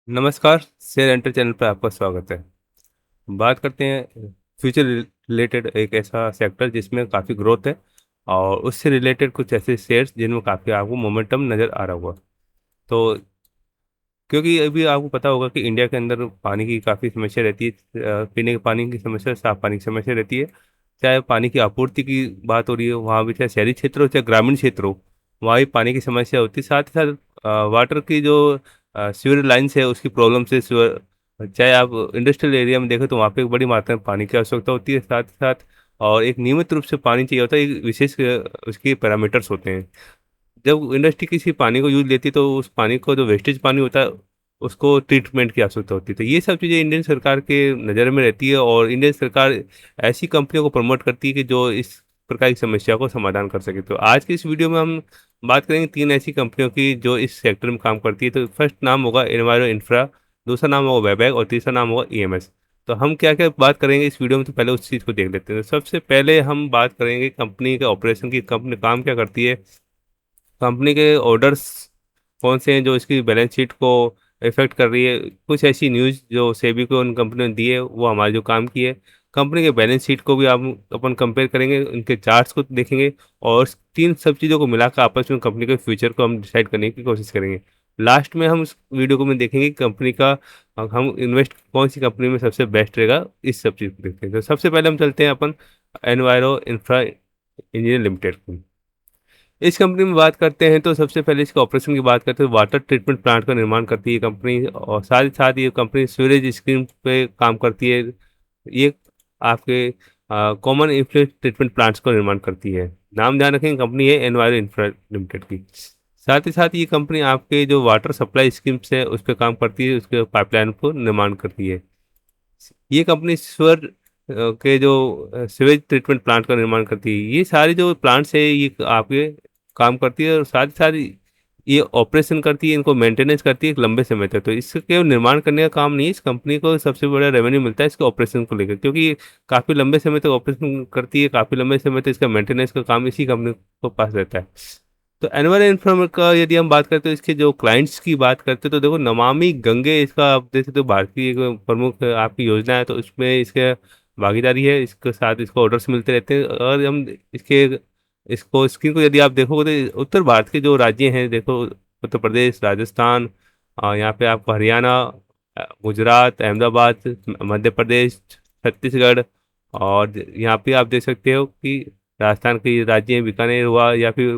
नमस्कार। Share enter channel पर आपका स्वागत है। बात करते हैं फ्यूचर रिलेटेड एक ऐसा सेक्टर जिसमें काफ़ी ग्रोथ है और उससे रिलेटेड कुछ ऐसे शेयर्स जिनमें काफ़ी आपको मोमेंटम नज़र आ रहा होगा। तो क्योंकि अभी आपको पता होगा कि इंडिया के अंदर पानी की काफ़ी समस्या रहती है, पीने के पानी की समस्या, साफ पानी की समस्या रहती है। चाहे पानी की आपूर्ति की बात हो रही है वहाँ भी, चाहे शहरी क्षेत्र हो चाहे ग्रामीण क्षेत्र हो, वहाँ भी पानी की समस्या होती है। साथ ही साथ वाटर की जो सीवर लाइन्स है उसकी प्रॉब्लम से सीवर, चाहे आप इंडस्ट्रियल एरिया में देखें तो वहाँ पे एक बड़ी मात्रा में पानी की आवश्यकता होती है। साथ ही साथ और एक नियमित रूप से पानी चाहिए होता है, एक विशेष उसके पैरामीटर्स होते हैं। जब इंडस्ट्री किसी पानी को यूज लेती है तो उस पानी को जो वेस्टेज पानी होता है उसको ट्रीटमेंट की आवश्यकता होती है। तो ये सब चीज़ें इंडियन सरकार के नज़र में रहती है और इंडियन सरकार ऐसी कंपनियों को प्रमोट करती है कि जो इस प्रकार की समस्या को समाधान कर सके। तो आज की इस वीडियो में हम बात करेंगे तीन ऐसी कंपनियों की जो इस सेक्टर में काम करती है। तो फर्स्ट नाम होगा एनवायरो इंफ्रा, दूसरा नाम होगा वेबैक और तीसरा नाम होगा ईएमएस। तो हम क्या क्या बात करेंगे इस वीडियो में, तो पहले उस चीज़ को देख लेते हैं। तो सबसे पहले हम बात करेंगे कंपनी के ऑपरेशन की, कंपनी काम क्या करती है, कंपनी के ऑर्डर्स कौन से हैं जो इसकी बैलेंस शीट को इफेक्ट कर रही है। कुछ ऐसी न्यूज़ जो सेबी को उन कंपनी ने दी है वो हमारे जो काम की है। कंपनी के बैलेंस शीट को भी आप अपन कंपेयर करेंगे, उनके चार्ट्स को देखेंगे और तीन सब चीज़ों को मिलाकर आपस में कंपनी के फ्यूचर को हम डिसाइड करने की कोशिश करेंगे। लास्ट में हम इस वीडियो को में देखेंगे कि कंपनी का हम इन्वेस्ट कौन सी कंपनी में सबसे बेस्ट रहेगा, इस सब चीज़ को देखते हैं। तो सबसे पहले हम चलते हैं अपन एनवायरो इंफ्रा इंजीनियर लिमिटेड को। इस कंपनी में बात करते हैं तो सबसे पहले इसके ऑपरेशन की बात करते हैं। वाटर ट्रीटमेंट प्लांट का निर्माण करती है कंपनी और साथ ही साथ ये कंपनी सीवरेज स्कीम पे काम करती है। ये आपके कॉमन इफ्लुएंट ट्रीटमेंट प्लांट्स का निर्माण करती है। नाम ध्यान रखें, कंपनी है एनवायरो इंफ्रा लिमिटेड की। साथ ही साथ ये कंपनी आपके जो वाटर सप्लाई स्कीम्स है उस पर काम करती है, उसके पाइपलाइन को निर्माण करती है। ये कंपनी स्वर के जो सीवेज ट्रीटमेंट प्लांट का निर्माण करती है। ये सारे जो प्लांट्स है ये आपके काम करती है और साथ ही साथ ये ऑपरेशन करती है, इनको मेंटेनेंस करती है एक लंबे समय तक। तो इसके केवल निर्माण करने का काम नहीं है, इस कंपनी को सबसे बड़ा रेवेन्यू मिलता है इसके ऑपरेशन को लेकर, क्योंकि ये काफ़ी लंबे समय तक ऑपरेशन करती है, काफ़ी लंबे समय तक इसका मेंटेनेंस का काम इसी कंपनी को पास रहता है। तो एनुअल इन्फ्राम का यदि हम बात करते हैं, इसके जो क्लाइंट्स की बात करते हैं तो देखो नमामि गंगे इसका आप देख सकते हो भारतीय एक प्रमुख आपकी योजना है। तो उसमें इसके भागीदारी है, इसके साथ इसको ऑर्डर्स मिलते रहते हैं। और हम इसके इसको स्क्रीन को यदि आप देखोगे तो उत्तर भारत के जो राज्य हैं देखो, उत्तर प्रदेश, राजस्थान, यहाँ पे आपको हरियाणा, गुजरात, अहमदाबाद, मध्य प्रदेश, छत्तीसगढ़ और यहाँ पे आप देख सकते हो कि राजस्थान के राज्य हैं, बीकानेर हुआ या फिर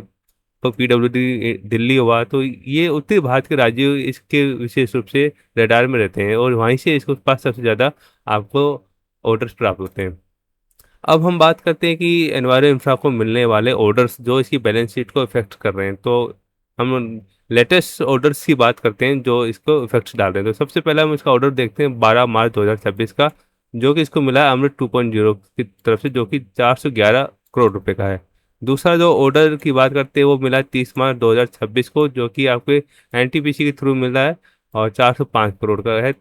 तो पीडब्ल्यूडी दिल्ली हुआ। तो ये उत्तरी भारत के राज्य इसके विशेष रूप से रडार में रहते हैं और वहीं से इसको पास सबसे ज़्यादा आपको ऑर्डर्स प्राप्त होते हैं। अब हम बात करते हैं कि एनवायरो इंफ्रा को मिलने वाले ऑर्डर्स जो इसकी बैलेंस शीट को इफेक्ट कर रहे हैं। तो हम लेटेस्ट ऑर्डर्स की बात करते हैं जो इसको इफेक्ट्स डाल रहे हैं। तो सबसे पहले हम इसका ऑर्डर देखते हैं 12 मार्च 2026 का, जो कि इसको मिला है अमृत 2.0 की तरफ से, जो कि 411 करोड़ रुपए का है। दूसरा जो ऑर्डर की बात करते हैं वो मिला 30 मार्च 2026 को, जो कि आपके एनटीपीसी के थ्रू मिला है और 405 करोड़ का है।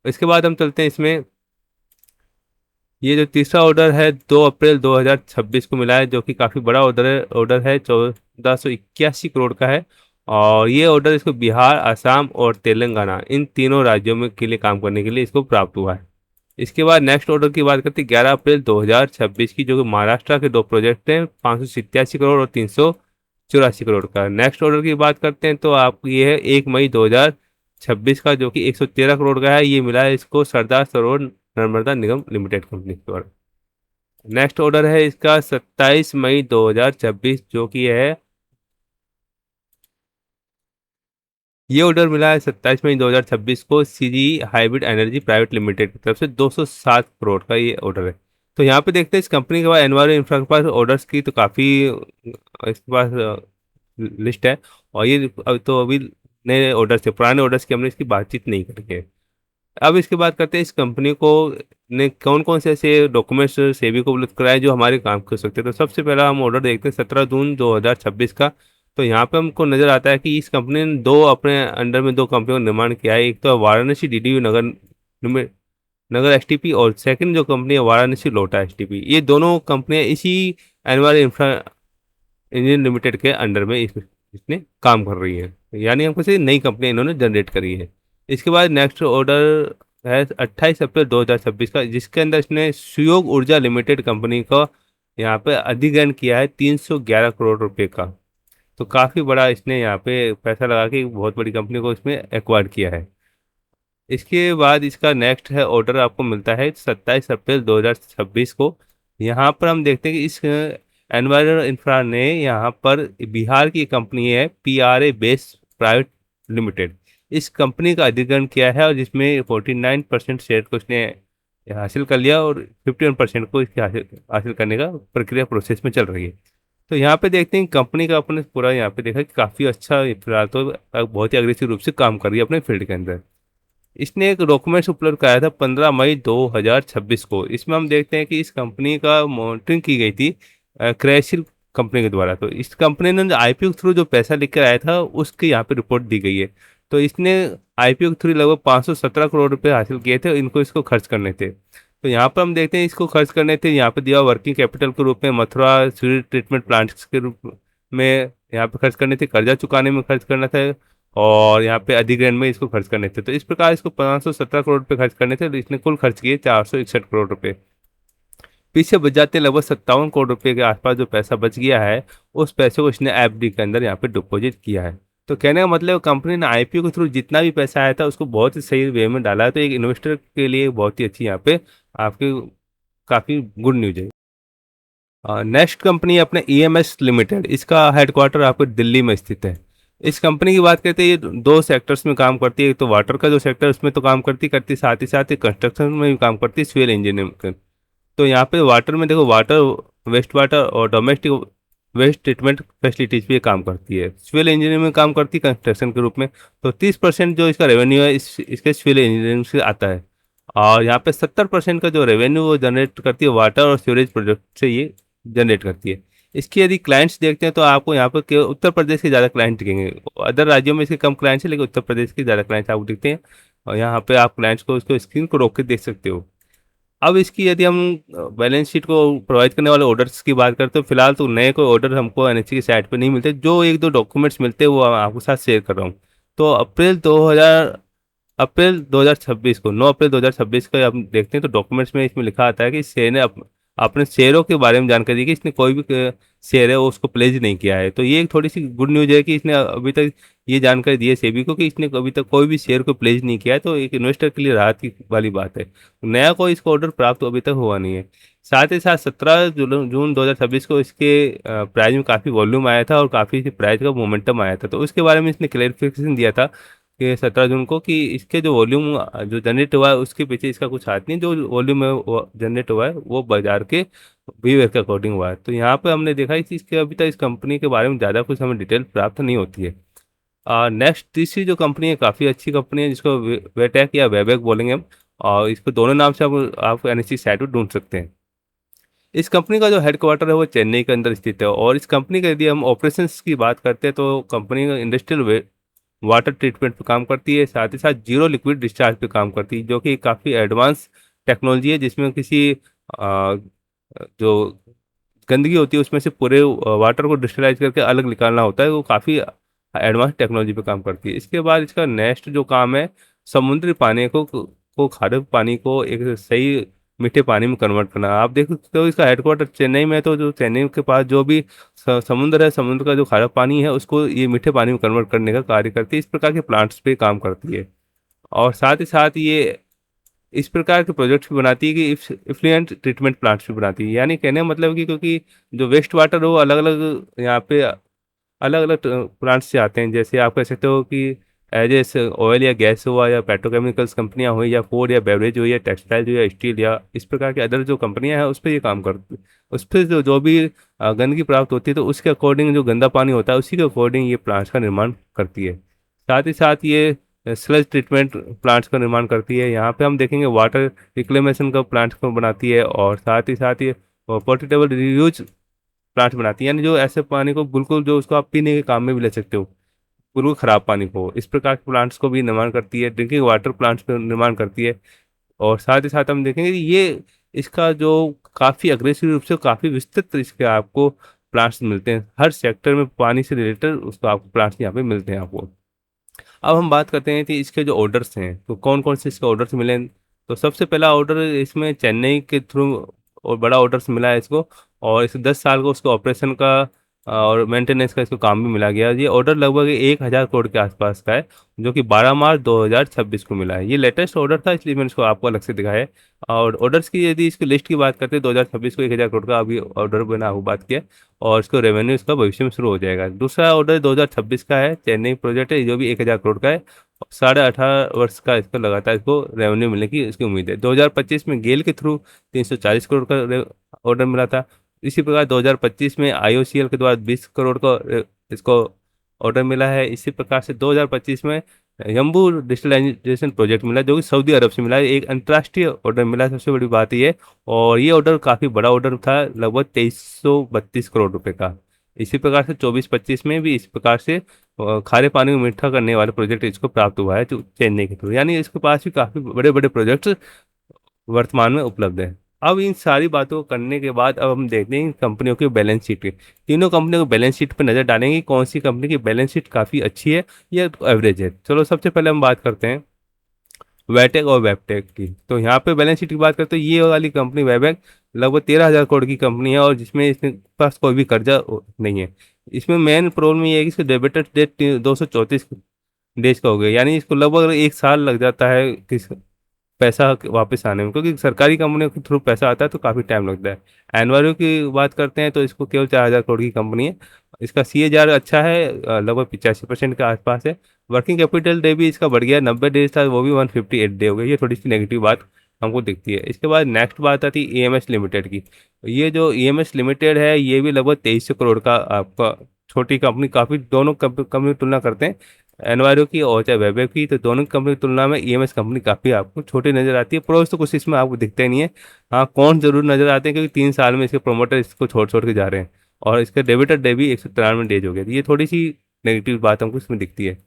इसके बाद हम चलते हैं इसमें, ये जो तीसरा ऑर्डर है 2 अप्रैल 2026 को मिला है, जो कि काफ़ी बड़ा ऑर्डर है 1481 करोड़ का है। और ये ऑर्डर इसको बिहार, असम और तेलंगाना इन तीनों राज्यों में के लिए काम करने के लिए इसको प्राप्त हुआ है। इसके बाद नेक्स्ट ऑर्डर की बात करते हैं 11 अप्रैल 2026 की, जो कि महाराष्ट्र के दो प्रोजेक्ट हैं 587 करोड़ और 384 करोड़ का। नेक्स्ट ऑर्डर की बात करते हैं तो आपको ये है 1 मई 2026 का, जो कि 113 करोड़ का है। ये मिला है इसको सरदार सरोवर नर्मदा निगम लिमिटेड कंपनी द्वारा। नेक्स्ट ऑर्डर है इसका 27 मई 2026, जो कि है, ये ऑर्डर मिला है 27 मई 2026 को CG hybrid energy private limited की तरफ से 207 करोड़ का ये ऑर्डर है। तो यहाँ पे देखते हैं इस कंपनी के पास, एनवायरो इंफ्रा के पास ऑर्डर्स की तो काफ़ी इसके पास लिस्ट है। और ये तो अभी नए ऑर्डर्स थे, पुराने ऑर्डर्स की हमने इसकी बातचीत नहीं करी है। अब इसके बात करते हैं इस कंपनी को ने कौन कौन से ऐसे डॉक्यूमेंट्स सेबी को उपलब्ध कराए जो हमारे काम कर सकते हैं। तो सबसे पहला हम ऑर्डर देखते हैं 17 जून 2026 का। तो यहाँ पे हमको नजर आता है कि इस कंपनी ने दो अपने अंडर में दो कंपनियों का निर्माण किया है। एक तो वाराणसी डीडीयू नगर नगर एसटीपी और सेकंड जो कंपनी है वाराणसी लोटा एसटीपी। ये दोनों कंपनियां इसी एनवायर इंफ्रा इंजीनियर लिमिटेड के अंडर में इसने काम कर रही है, यानी हमको से नई कंपनी इन्होंने जनरेट करी है। इसके बाद नेक्स्ट ऑर्डर है 28 अप्रैल 2026 का, जिसके अंदर इसने सुयोग ऊर्जा लिमिटेड कंपनी को यहाँ पे अधिग्रहण किया है 311 करोड़ रुपए का। तो काफ़ी बड़ा इसने यहाँ पे पैसा लगा के एक बहुत बड़ी कंपनी को इसमें एक्वायर किया है। इसके बाद इसका नेक्स्ट है ऑर्डर आपको मिलता है 27 अप्रैल 2026 को। यहाँ पर हम देखते हैं कि इस एनवायरन इंफ्रा ने यहाँ पर बिहार की कंपनी है PRA बेस प्राइवेट लिमिटेड, इस कंपनी का अधिग्रहण किया है, और जिसमें 49% शेयर को इसने हासिल कर लिया, और 51% को इसके हासिल हासिल करने का प्रक्रिया प्रोसेस में चल रही है। तो यहाँ पे देखते हैं कंपनी का अपने पूरा यहाँ पे देखा कि काफ़ी अच्छा फिलहाल तो बहुत ही अग्रेसिव रूप से काम कर रही है अपने फील्ड के अंदर। इसने एक डॉक्यूमेंट्स उपलब्ध कराया था 15 मई 2026 को। इसमें हम देखते हैं कि इस कंपनी का मॉनिटरिंग की गई थी क्रेसिल कंपनी के द्वारा। तो इस कंपनी ने IPO के थ्रू जो पैसा लेकर आया था उसकी यहाँ पे रिपोर्ट दी गई है। तो इसने IPO के थ्रू लगभग 517 करोड़ रुपए हासिल किए थे, इनको इसको खर्च करने थे। तो यहाँ पर हम देखते हैं इसको खर्च करने थे, यहाँ पे दिया वर्किंग कैपिटल के रूप में मथुरा सीवेज ट्रीटमेंट प्लांट्स के रूप में यहाँ पे खर्च करने थे, कर्जा चुकाने में खर्च करना था, और यहाँ पे अधिग्रहण में इसको खर्च करने थे। तो इस प्रकार इसको 517 करोड़ रुपए खर्च करने थे, तो इसने कुल खर्च किए 461 करोड़ रुपए। पीछे बच जाते हैं लगभग 57 करोड़ रुपए के आसपास जो पैसा बच गया है, उस पैसे को इसने FD के अंदर यहाँ पे डिपॉजिट किया है। तो कहने का मतलब कंपनी ने IPO के थ्रू जितना भी पैसा आया था उसको बहुत ही सही वे में डाला है। तो एक इन्वेस्टर के लिए बहुत ही अच्छी यहाँ पे आपकी काफ़ी गुड न्यूज है। नेक्स्ट कंपनी है अपने EMS लिमिटेड, इसका हेडक्वार्टर आपको दिल्ली में स्थित है। इस कंपनी की बात करते हैं, ये दो सेक्टर्स में काम करती है। एक तो वाटर का जो सेक्टर है उसमें तो काम करती साथ ही साथ कंस्ट्रक्शन में भी काम करती है, सिविल इंजीनियरिंग। तो यहाँ पे वाटर में देखो, वाटर, वेस्ट वाटर और डोमेस्टिक वेस्ट ट्रीटमेंट फैसिलिटीज पे काम करती है। सिविल इंजीनियरिंग में काम करती है कंस्ट्रक्शन के रूप में। तो 30% जो इसका रेवेन्यू है इसके सिविल इंजीनियरिंग से आता है, और यहाँ पे 70% का जो रेवेन्यू वो जनरेट करती है वाटर और सीवरेज प्रोजेक्ट से ये जनरेट करती है। इसकी यदि क्लाइंट्स देखते हैं तो आपको यहाँ पर केवल उत्तर प्रदेश के ज़्यादा क्लाइंट दिखेंगे। अदर राज्यों में इसके कम क्लाइंट्स है, लेकिन उत्तर प्रदेश के ज़्यादा क्लाइंट्स आपको दिखते हैं। और यहाँ पे आप क्लाइंट्स को उसको स्क्रीन को रोक के देख सकते हो। अब इसकी यदि हम बैलेंस शीट को प्रोवाइड करने वाले ऑर्डर्स की बात करते हो, फिलहाल तो नए कोई ऑर्डर हमको NHC की साइट पे नहीं मिलते। जो एक दो डॉक्यूमेंट्स मिलते हैं वो आपके साथ शेयर कर रहा हूँ। तो अप्रैल 2026 को, 9 अप्रैल 2026 का हम देखते हैं तो डॉक्यूमेंट्स में इसमें लिखा आता है कि शेयर ने अपने शेयरों के बारे में जानकारी दी कि इसने कोई भी शेयर है वो उसको प्लेज नहीं किया है। तो ये एक थोड़ी सी गुड न्यूज है कि इसने अभी तक ये जानकारी दी है सेबी को कि इसने अभी तक कोई भी शेयर को प्लेज नहीं किया है। तो एक इन्वेस्टर के लिए राहत की वाली बात है। नया कोई इसको ऑर्डर प्राप्त अभी तक हुआ नहीं है। साथ ही साथ 17 जून 2026 को इसके प्राइस में काफ़ी वॉल्यूम आया था और काफ़ी प्राइस का मोमेंटम आया था। तो उसके बारे में इसने क्लैरिफिकेशन दिया था कि 17 जून को, कि इसके जो वॉल्यूम जो जनरेट हुआ है उसके पीछे इसका कुछ हाथ नहीं, जो वॉल्यूम है वो जनरेट हुआ है वो बाजार के बिहेवियर के अकॉर्डिंग हुआ है। तो यहाँ पे हमने देखा इस चीज़ के अभी तक इस कंपनी के बारे में ज़्यादा कुछ हमें डिटेल प्राप्त नहीं होती है। नेक्स्ट तीसरी जो कंपनी है काफ़ी अच्छी कंपनी है, जिसको वेटेक या वेबेक बोलेंगे हम, और इसको दोनों नाम से आप NHC साइट पर ढूंढ सकते हैं। इस कंपनी का जो हेडक्वार्टर है वो चेन्नई के अंदर स्थित है, और इस कंपनी का यदि हम ऑपरेशंस की बात करते हैं तो कंपनी इंडस्ट्रियल वाटर ट्रीटमेंट पे काम करती है, साथ ही साथ जीरो लिक्विड डिस्चार्ज पे काम करती है, जो कि काफ़ी एडवांस टेक्नोलॉजी है, जिसमें किसी जो गंदगी होती है उसमें से पूरे वाटर को डिस्टलाइज करके अलग निकालना होता है। वो काफ़ी एडवांस टेक्नोलॉजी पे काम करती है। इसके बाद इसका नेक्स्ट जो काम है, समुद्री पानी को खारे पानी को एक सही मीठे पानी में कन्वर्ट करना। आप देख सकते हो इसका हेडक्वार्टर चेन्नई में है, तो जो चेन्नई के पास जो भी समुद्र है, समुद्र का जो खारा पानी है उसको ये मीठे पानी में कन्वर्ट करने का कार्य करती है। इस प्रकार के प्लांट्स पे काम करती है, और साथ ही साथ ये इस प्रकार के प्रोजेक्ट्स भी बनाती है कि इफ्लुएंट ट्रीटमेंट प्लांट्स भी बनाती है। यानी कहने का मतलब कि क्योंकि जो वेस्ट वाटर हो अलग अलग यहाँ पे अलग अलग प्लांट्स से आते हैं। जैसे आप कह सकते हो कि एज ए ऑयल या गैस हुआ, या पेट्रोकेमिकल्स कंपनियां हुई, या फूड या बेवरेज हुई, या टेक्सटाइल हुई, या स्टील, या इस प्रकार के अदर जो कंपनियां हैं उस पर ये काम करती है। उस पर जो भी गंदगी प्राप्त होती है तो उसके अकॉर्डिंग जो गंदा पानी होता है उसी के अकॉर्डिंग ये प्लांट्स का निर्माण करती है। साथ ही साथ ये स्लज ट्रीटमेंट प्लांट्स का निर्माण करती है। यहाँ पे हम देखेंगे वाटर रिक्लेमेशन का प्लांट्स को बनाती है, और साथ ही साथ ये पोर्टेबल रियूज प्लांट्स बनाती है। यानी जो ऐसे पानी को बिल्कुल जो उसको आप पीने के काम में भी ले सकते हो, बिल्कुल खराब पानी को, इस प्रकार के प्लांट्स को भी निर्माण करती है। ड्रिंकिंग वाटर प्लांट्स का निर्माण करती है। और साथ ही साथ हम देखेंगे कि ये इसका जो काफ़ी अग्रेसिव रूप से काफ़ी विस्तृत इसके आपको प्लांट्स मिलते हैं। हर सेक्टर में पानी से रिलेटेड उसको आपको प्लांट्स यहाँ पे मिलते हैं आपको। अब हम बात करते हैं कि इसके जो ऑर्डर्स हैं तो कौन कौन से इसके ऑर्डर्स मिले हैं। तो सबसे पहला ऑर्डर इसमें चेन्नई के थ्रू और बड़ा ऑर्डर्स मिला है इसको। और इस 10 साल को उसको ऑपरेशन का और मेंटेनेंस का इसको काम भी मिला गया। ये ऑर्डर लगभग 1,000 करोड़ के आसपास का है, जो कि 12 मार्च 2026 को मिला है। ये लेटेस्ट ऑर्डर था, इसलिए मैंने इसको आपको अलग से दिखाया है। और ऑर्डर्स की यदि इसकी लिस्ट की बात करते हैं, 2026 को 1,000 करोड़ का अभी ऑर्डर बना हुआ बात किया। और इसको रेवेन्यू इसका भविष्य में शुरू हो जाएगा। दूसरा ऑर्डर 2026 का है, चेन्नई प्रोजेक्ट है, जो भी 1,000 करोड़ का है। 18.5 वर्ष का इसको लगातार इसको रेवेन्यू मिलने की इसकी उम्मीद है। 2025 में गेल के थ्रू 340 करोड़ का ऑर्डर मिला था। इसी प्रकार 2025 में आईओसीएल के द्वारा 20 करोड़ का इसको ऑर्डर मिला है। इसी प्रकार से 2025 में यम्बू डिजिटलाइजेशन प्रोजेक्ट मिला, जो कि सऊदी अरब से मिला है। एक अंतर्राष्ट्रीय ऑर्डर मिला, सबसे बड़ी बात ये। और ये ऑर्डर काफ़ी बड़ा ऑर्डर था, लगभग 2332 करोड़ रुपए का। इसी प्रकार से 24-25 में भी इस प्रकार से खारे पानी को मीठा करने वाले प्रोजेक्ट इसको प्राप्त हुआ है, जो चेन्नई के थ्रू। यानी इसके पास भी काफ़ी बड़े बड़े प्रोजेक्ट्स वर्तमान में उपलब्ध है। अब इन सारी बातों को करने के बाद अब हम देखते हैं इन कंपनियों की बैलेंस शीट की। तीनों कंपनियों की बैलेंस शीट पर नजर डालेंगे कि कौन सी कंपनी की बैलेंस शीट काफ़ी अच्छी है या एवरेज है। चलो सबसे पहले हम बात करते हैं वेटेक और वेबटेक की। तो यहाँ पे बैलेंस शीट की बात करते हैं, ये वाली कंपनी वेबेक लगभग 13,000 करोड़ की कंपनी है, और जिसमें इसके पास कोई भी कर्जा नहीं है। इसमें मेन प्रॉब्लम ये है कि इसका डेबिटर डेट 234 डेज का हो गया, यानी इसको लगभग 1 साल लग जाता है किस पैसा वापस आने में, क्योंकि सरकारी कंपनियों के थ्रू पैसा आता है तो काफ़ी टाइम लगता है। एनवायरो की बात करते हैं तो इसको केवल 4,000 करोड़ की कंपनी है। इसका CAGR अच्छा है, लगभग 85% के आसपास है। वर्किंग कैपिटल डे भी इसका बढ़ गया, 90 डेज था, वो भी 158 डे हो गई। ये थोड़ी सी नेगेटिव बात हमको दिखती है। इसके बाद नेक्स्ट बात आती है EMS लिमिटेड की। ये जो EMS लिमिटेड है, ये भी लगभग 2300 करोड़ का आपका छोटी कंपनी, काफ़ी दोनों कंपनी तुलना करते हैं एनवायरो की और चाहे वेबवेब की, तो दोनों कंपनी की तुलना में EMS कंपनी काफ़ी आपको छोटी नज़र आती है। प्रोस तो कुछ इसमें आपको दिखते नहीं है। हाँ, कौन जरूर नज़र आते हैं, क्योंकि 3 साल में इसके प्रोमोटर इसको छोड़ छोड़ के जा रहे हैं। और इसका डेबिटर डे भी 193 डेज हो गया। तो ये थोड़ी सी नेगेटिव बात हमको इसमें दिखती है।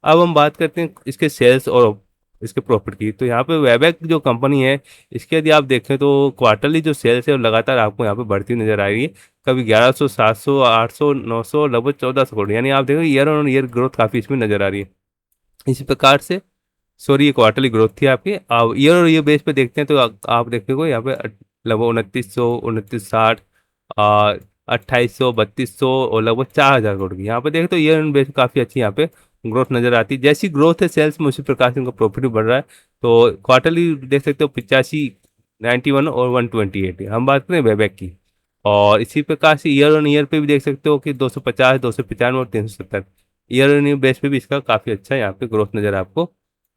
अब हम बात करते हैं इसके सेल्स और इसके प्रॉफिट की। तो यहाँ पे वेबेक जो कंपनी है, इसके यदि आप देखें तो क्वार्टरली जो सेल्स है वो लगातार आपको यहाँ पे बढ़ती हुई नजर आ रही है। कभी 1100, 700, 800, 900, लगभग 1400 करोड़, यानी आप देखो ईयर ऑन ईयर ग्रोथ काफ़ी इसमें नजर आ रही है। इसी प्रकार से, सॉरी, ये क्वार्टरली ग्रोथ थी आपकी। अब ईयर और ईयर बेस पे देखते हैं तो आप देखते हो यहाँ पे लगभग 2900, 2960, 2800, 3200 और लगभग 4,000 करोड़ की। यहाँ पे देखें तो ईयर ऑन बेस काफ़ी अच्छी यहाँ पे ग्रोथ नजर आती है। जैसी ग्रोथ है सेल्स में, उसी प्रकार से उनका प्रॉफिट भी बढ़ रहा है। तो क्वार्टरली देख सकते हो 85, 91 और 128। हम बात करें वेबैक की, और इसी प्रकार से ईयर ऑन ईयर पे भी देख सकते हो कि 250, 295 और 370। ईयर ऑन ईयर बेस पे भी इसका काफ़ी अच्छा यहाँ पे ग्रोथ नज़र आपको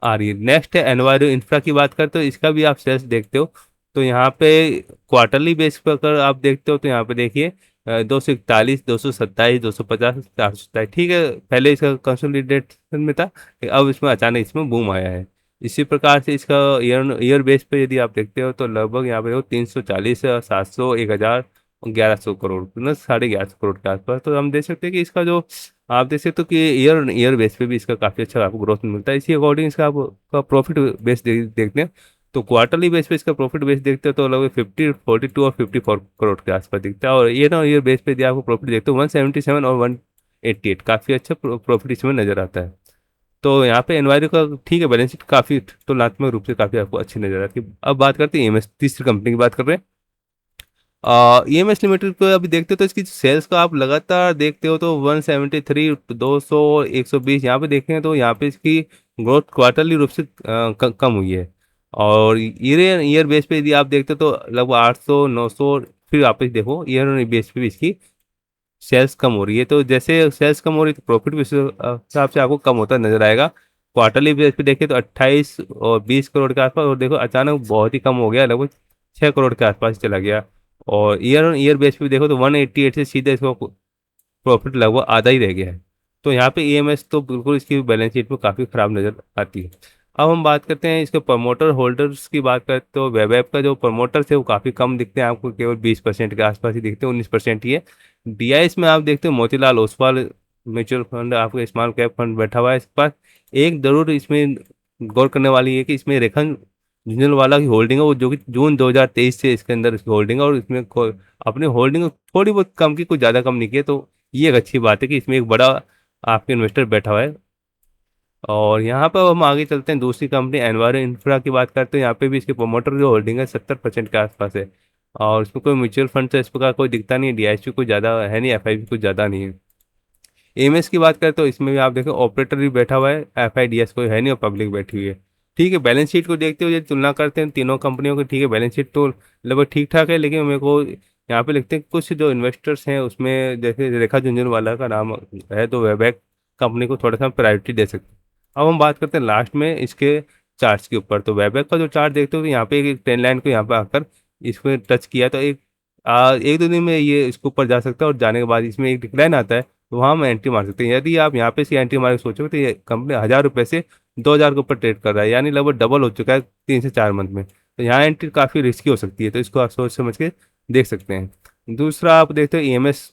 आ रही है। नेक्स्ट है एनवायरो इंफ्रा की बात करते हो, इसका भी आप सेल्स देखते हो तो यहाँ पे क्वार्टरली बेस पर अगर आप देखते हो तो यहाँ पे देखिए 241, 227, 250, 427। ठीक है, पहले इसका कंसोलिडेशन में था, लेकिन अब इसमें अचानक इसमें बूम आया है। इसी प्रकार से इसका ईयर ईयर बेस पे यदि आप देखते हो तो लगभग यहाँ पे हो 340, 700, 1,000, 1,100 करोड़, मतलब 1150 करोड़ के आसपास। तो हम देख सकते हैं कि इसका जो आप देख सकते हो कि ईयर ईयर बेस पे भी इसका काफ़ी अच्छा आपको ग्रोथ मिलता है। इसी अकॉर्डिंग इसका आपका प्रॉफिट बेस देखते हैं तो क्वार्टरली बेस पे इसका प्रॉफिट बेस देखते हो तो लगभग 42 और 54 करोड़ के आसपास दिखता है। और ईयर ऑन ईयर बेस पे यदि आपको प्रॉफिट देखते हो 177 और 188, काफ़ी अच्छा प्रॉफिट इसमें नजर आता है। तो यहाँ पे एनवायरो का ठीक है, बैलेंस शीट काफ़ी तुलनात्मक रूप से काफ़ी आपको अच्छी नजर आती है। अब बात करते हैं EMS, तीसरी कंपनी की बात कर रहे हैं। EMS लिमिटेड को अभी देखते हो तो इसकी सेल्स का आप लगातार देखते हो तो 173, 200, 120 यहाँ पे देखें तो यहाँ पे इसकी ग्रोथ क्वार्टरली रूप से कम हुई है। और ईयर ईयर बेस पे यदि आप देखते हो तो लगभग 800, 900, फिर वापस देखो ईयर बेस पे भी इसकी सेल्स कम हो रही है। तो जैसे सेल्स कम हो रही है तो प्रॉफिट भी उस हिसाब से आपको कम होता नजर आएगा। क्वार्टरली बेस पे देखिए तो 28 और 20 करोड़ के आसपास, और देखो अचानक बहुत ही कम हो गया, लगभग 6 करोड़ के आसपास चला गया। और ईयर ऑन ईयर बेस पे देखो तो 188 से सीधे इसको प्रॉफिट लगभग आधा ही रह गया है। तो यहाँ पे EMS तो बिल्कुल इसकी बैलेंस शीट में काफ़ी खराब नज़र आती है। अब हम बात करते हैं इसके प्रमोटर होल्डर्स की बात करते तो वेब ऐप का जो प्रमोटर्स है वो काफ़ी कम दिखते हैं आपको, केवल 20% के आसपास ही दिखते हैं, 19% ही है। DIS में आप देखते हो मोतीलाल ओसवाल म्यूचुअल फंड, आपको स्मॉल कैप फंड बैठा हुआ है इसके पास। एक जरूर इसमें गौर करने वाली है कि इसमें रेखन झुंझुनवाला की होल्डिंग है, वो जो कि जून 2023 से इसके अंदर इसकी होल्डिंग है, और इसमें अपनी होल्डिंग थोड़ी बहुत कम की, कुछ ज़्यादा कम नहीं की है। तो ये एक अच्छी बात है कि इसमें एक बड़ा आपके इन्वेस्टर बैठा हुआ है। और यहाँ पर हम आगे चलते हैं, दूसरी कंपनी एनवायरो इंफ्रा की बात करते हैं। यहाँ पे भी इसके प्रोमोटर जो होल्डिंग है 70% के आसपास है। और इसमें कोई म्यूचुअल फंड से इस प्रकार कोई दिखता नहीं है, डीआईएसपी कोई ज़्यादा है नहीं, एफआईपी कुछ ज़्यादा नहीं है। एमएस की बात करें तो इसमें भी आप देखो ऑपरेटर भी बैठा हुआ है, एफआईडीएस कोई है नहीं और पब्लिक बैठी हुई है। ठीक है, बैलेंस शीट को देखते हुए यदि तुलना करते हैं तीनों कंपनियों की, ठीक है बैलेंस शीट तो लगभग ठीक ठाक है, लेकिन मेरे को यहाँ पे लिखते हैं कुछ जो इन्वेस्टर्स हैं उसमें जैसे रेखा झुंझुनवाला का नाम है, तो वेबैक कंपनी को थोड़ा सा प्रायोरिटी दे सकते हैं। अब हम बात करते हैं लास्ट में इसके चार्ट्स के ऊपर। तो वेबैक का जो चार्ट देखते हो तो यहाँ पे एक ट्रेंड लाइन को यहाँ पे आकर इसमें टच किया तो एक दो दिन में ये इसके ऊपर जा सकता है, और जाने के बाद इसमें एक डिक्लाइन आता है, तो वहाँ हम एंट्री मार सकते हैं। यदि आप यहाँ पे से एंट्री मार के सोचोगे तो ये कंपनी 1,000 रुपये से 2,000 के ऊपर ट्रेड कर रहा है, यानी लगभग डबल हो चुका है 3 से 4 मंथ में। तो यहाँ एंट्री काफ़ी रिस्की हो सकती है, तो इसको आप सोच समझ के देख सकते हैं। दूसरा आप देखते हो ईएमएस,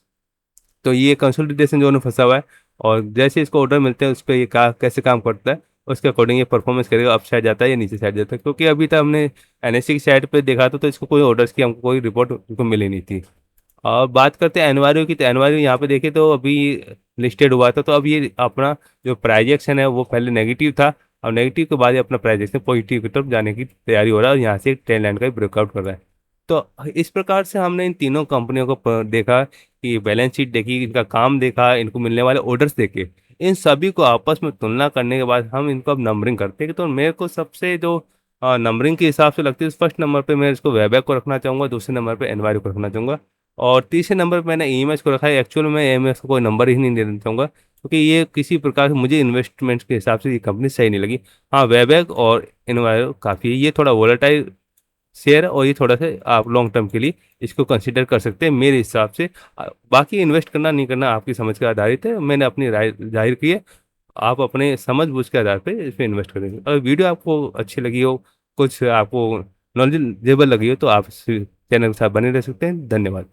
तो ये कंसोलिडेशन जोन में फंसा हुआ है, और जैसे इसको ऑर्डर मिलते हैं उस पर ये कैसे काम करता है उसके अकॉर्डिंग ये परफॉर्मेंस करेगा, अप साइड जाता है या नीचे साइड जाता है। क्योंकि अभी तक हमने एनएससी की साइड पे देखा था तो इसको कोई ऑर्डर्स की हमको कोई रिपोर्ट उनको मिली नहीं थी। और बात करते हैं एनवायरो की, तो एनवायरो यहाँ पे देखें तो अभी लिस्टेड हुआ था, तो अब ये अपना जो प्राइजेक्शन है वो पहले नेगेटिव था, और नेगेटिव के बाद ये अपना प्राइजेक्शन पॉजिटिव की तरफ जाने की तैयारी हो रहा है, और यहाँ से एक ट्रेंड लाइन का ब्रेकआउट कर रहा है। तो इस प्रकार से हमने इन तीनों कंपनियों को देखा, कि बैलेंस शीट देखी, इनका काम देखा, इनको मिलने वाले ऑर्डर्स देखे, इन सभी को आपस में तुलना करने के बाद हम इनको अब नंबरिंग करते हैं। तो मेरे को सबसे जो नंबरिंग के हिसाब से लगती है, फर्स्ट नंबर पे मैं इसको वेबैक को रखना चाहूँगा, दूसरे नंबर पे एनवायरो को रखना चाहूँगा, और तीसरे नंबर पे मैंने ईएमएस को रखा है। एक्चुअल में ईएमएस को कोई नंबर ही नहीं देना चाहूँगा, क्योंकि ये किसी प्रकार से मुझे इन्वेस्टमेंट्स के हिसाब से ये कंपनी सही नहीं लगी। हाँ, वेबैक और एनवायरो काफ़ी है, ये थोड़ा वोलेटाइल शेयर है, और ये थोड़ा सा आप लॉन्ग टर्म के लिए इसको कंसिडर कर सकते हैं मेरे हिसाब से। बाकी इन्वेस्ट करना नहीं करना आपकी समझ के आधारित है, मैंने अपनी राय जाहिर की है। आप अपने समझ बूझ के आधार पे इसमें इन्वेस्ट करेंगे। अगर वीडियो आपको अच्छी लगी हो, कुछ आपको नॉलेजेबल लगी हो, तो आप इस चैनल के साथ बने रह सकते हैं। धन्यवाद।